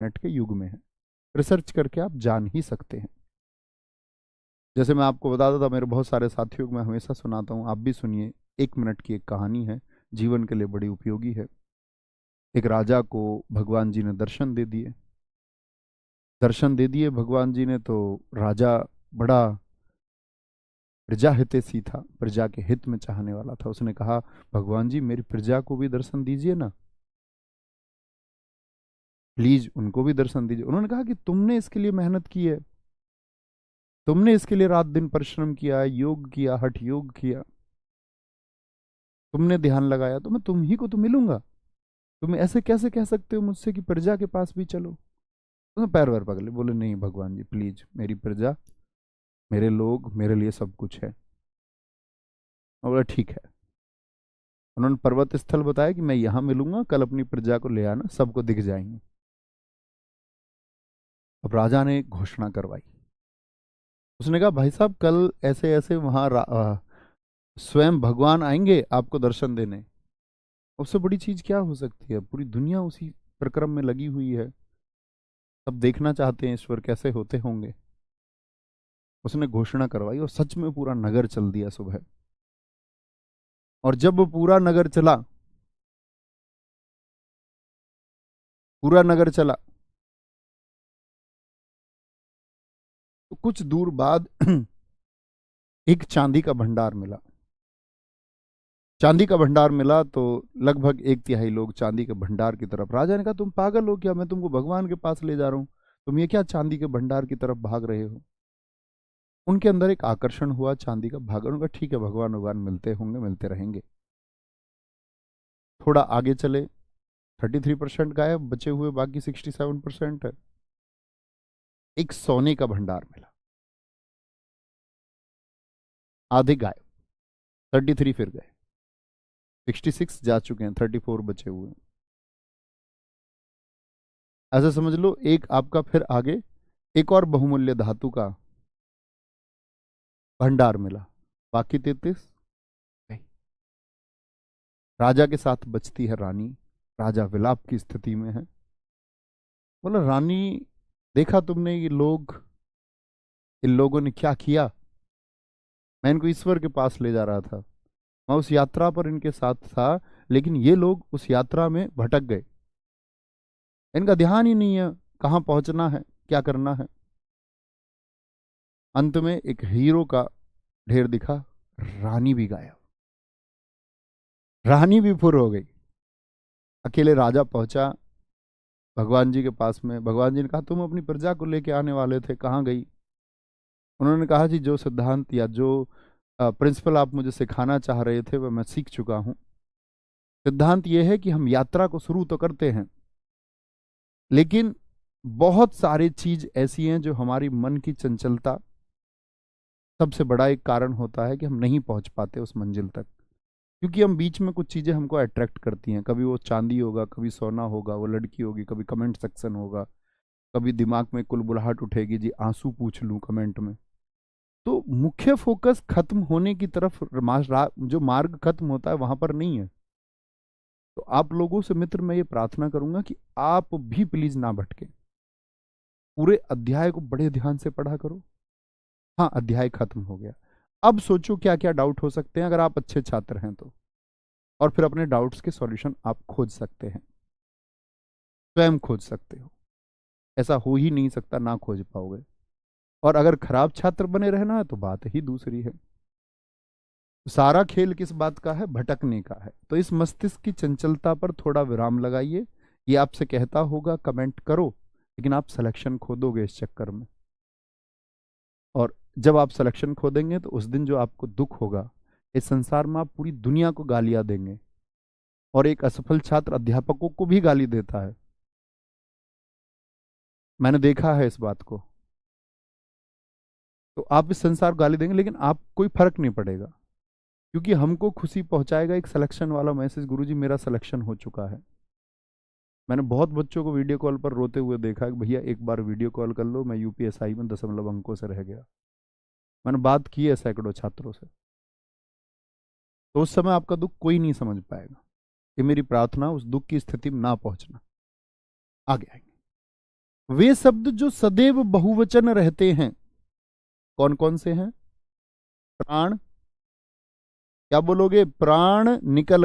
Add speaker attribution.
Speaker 1: Net के युग में है, रिसर्च करके आप जान ही सकते हैं। जैसे मैं आपको बताता था, मेरे बहुत सारे साथियों को मैं हमेशा सुनाता हूँ, आप भी सुनिए। 1 मिनट की एक कहानी है, जीवन के लिए बड़ी उपयोगी है। एक राजा को भगवान जी ने दर्शन दे दिए भगवान जी ने। तो राजा बड़ा प्रजा हितैषी था, प्रजा के हित में चाहने वाला था। उसने कहा, भगवान जी मेरी प्रजा को भी दर्शन दीजिए ना, प्लीज उनको भी दर्शन दीजिए। उन्होंने कहा कि तुमने इसके लिए मेहनत की है, तुमने इसके लिए रात दिन परिश्रम किया, योग किया, हठ योग किया, तुमने ध्यान लगाया, तो मैं तुम ही को तो मिलूंगा। तुम ऐसे कैसे कह सकते हो मुझसे कि प्रजा के पास भी चलो। तो पैर वैर पकड़े, बोले नहीं भगवान जी प्लीज, मेरी प्रजा, मेरे लोग मेरे लिए सब कुछ है। मैं बोला ठीक है। उन्होंने पर्वत स्थल बताया कि मैं यहाँ मिलूंगा, कल अपनी प्रजा को ले आना, सबको दिख जाएंगे। अब राजा ने एक घोषणा करवाई। उसने कहा भाई साहब कल ऐसे ऐसे वहां स्वयं भगवान आएंगे आपको दर्शन देने। उससे बड़ी चीज क्या हो सकती है, पूरी दुनिया उसी प्रक्रम में लगी हुई है, सब देखना चाहते हैं ईश्वर कैसे होते होंगे। उसने घोषणा करवाई और सच में पूरा नगर चल दिया सुबह। और जब वो पूरा नगर चला, तो कुछ दूर बाद एक चांदी का भंडार मिला। चांदी का भंडार मिला तो लगभग 1/3 लोग चांदी के भंडार की तरफ। राजा ने कहा तुम पागल हो क्या, मैं तुमको भगवान के पास ले जा रहा हूं, तुम ये क्या चांदी के भंडार की तरफ भाग रहे हो। उनके अंदर एक आकर्षण हुआ चांदी का, भाग। उनका ठीक है, भगवान भगवान मिलते होंगे, मिलते रहेंगे। थोड़ा आगे चले, 33% गायब, बचे हुए बाकी 67% है। एक सोने का भंडार मिला, आधे गायब, 33 फिर गए, 66 जा चुके हैं, 34 बचे हुए हैं। ऐसा समझ लो एक आपका फिर आगे एक और बहुमूल्य धातु का भंडार मिला, बाकी 33 नहीं। राजा के साथ बचती है रानी। राजा विलाप की स्थिति में है। बोला रानी, देखा तुमने ये लोग, इन लोगों ने क्या किया। मैं इनको ईश्वर के पास ले जा रहा था, मैं उस यात्रा पर इनके साथ था, लेकिन ये लोग उस यात्रा में भटक गए। इनका ध्यान ही नहीं है कहाँ पहुंचना है, क्या करना है। अंत में एक हीरो का ढेर दिखा, रानी भी गायब, रानी भी फुर हो गई। अकेले राजा पहुंचा भगवान जी के पास में। भगवान जी ने कहा तुम अपनी प्रजा को लेके आने वाले थे, कहाँ गई। उन्होंने कहा जी जो सिद्धांत या जो प्रिंसिपल आप मुझे सिखाना चाह रहे थे वह मैं सीख चुका हूँ। सिद्धांत यह है कि हम यात्रा को शुरू तो करते हैं, लेकिन बहुत सारी चीज ऐसी हैं जो हमारी मन की चंचलता सबसे बड़ा एक कारण होता है कि हम नहीं पहुंच पाते उस मंजिल तक। क्योंकि हम बीच में कुछ चीजें हमको अट्रैक्ट करती हैं, कभी वो चांदी होगा, कभी सोना होगा, वो लड़की होगी, कभी कमेंट सेक्शन होगा, कभी दिमाग में कुलबुलाहट उठेगी जी आंसू पूछ लूं कमेंट में। तो मुख्य फोकस खत्म होने की तरफ, जो मार्ग खत्म होता है वहां पर नहीं है। तो आप लोगों से मित्र मैं ये प्रार्थना करूंगा कि आप भी प्लीज ना भटके, पूरे अध्याय को बड़े ध्यान से पढ़ा करो। हाँ अध्याय खत्म हो गया, अब सोचो क्या क्या डाउट हो सकते हैं, अगर आप अच्छे छात्र हैं तो। और फिर अपने डाउट्स के सॉल्यूशन आप खोज सकते हैं, स्वयं खोज सकते हो। ऐसा हो ही नहीं सकता ना खोज पाओगे। और अगर खराब छात्र बने रहना है तो बात ही दूसरी है। सारा खेल किस बात का है, भटकने का है। तो इस मस्तिष्क की चंचलता पर थोड़ा विराम लगाइए। ये आपसे कहता होगा कमेंट करो, लेकिन आप सिलेक्शन खो दोगे इस चक्कर में। और जब आप सिलेक्शन खो देंगे तो उस दिन जो आपको दुख होगा, इस संसार में आप पूरी दुनिया को गालियां देंगे। और एक असफल छात्र अध्यापकों को भी गाली देता है, मैंने देखा है इस बात को। तो आप इस संसार को गाली देंगे, लेकिन आप कोई फर्क नहीं पड़ेगा, क्योंकि हमको खुशी पहुंचाएगा एक सिलेक्शन वाला मैसेज, गुरुजी मेरा सिलेक्शन हो चुका है। मैंने बहुत बच्चों को वीडियो कॉल पर रोते हुए देखा कि भैया एक बार वीडियो कॉल कर लो, मैं यूपीएसआई में 0.अंकों से रह गया। मैंने बात की है सैकड़ों छात्रों से। तो उस समय आपका दुख कोई नहीं समझ पाएगा। ये मेरी प्रार्थना, उस दुख की स्थिति में ना पहुंचना। आगे आएंगे। वे शब्द जो सदैव बहुवचन रहते हैं कौन कौन से हैं? प्राण, क्या बोलोगे? प्राण निकल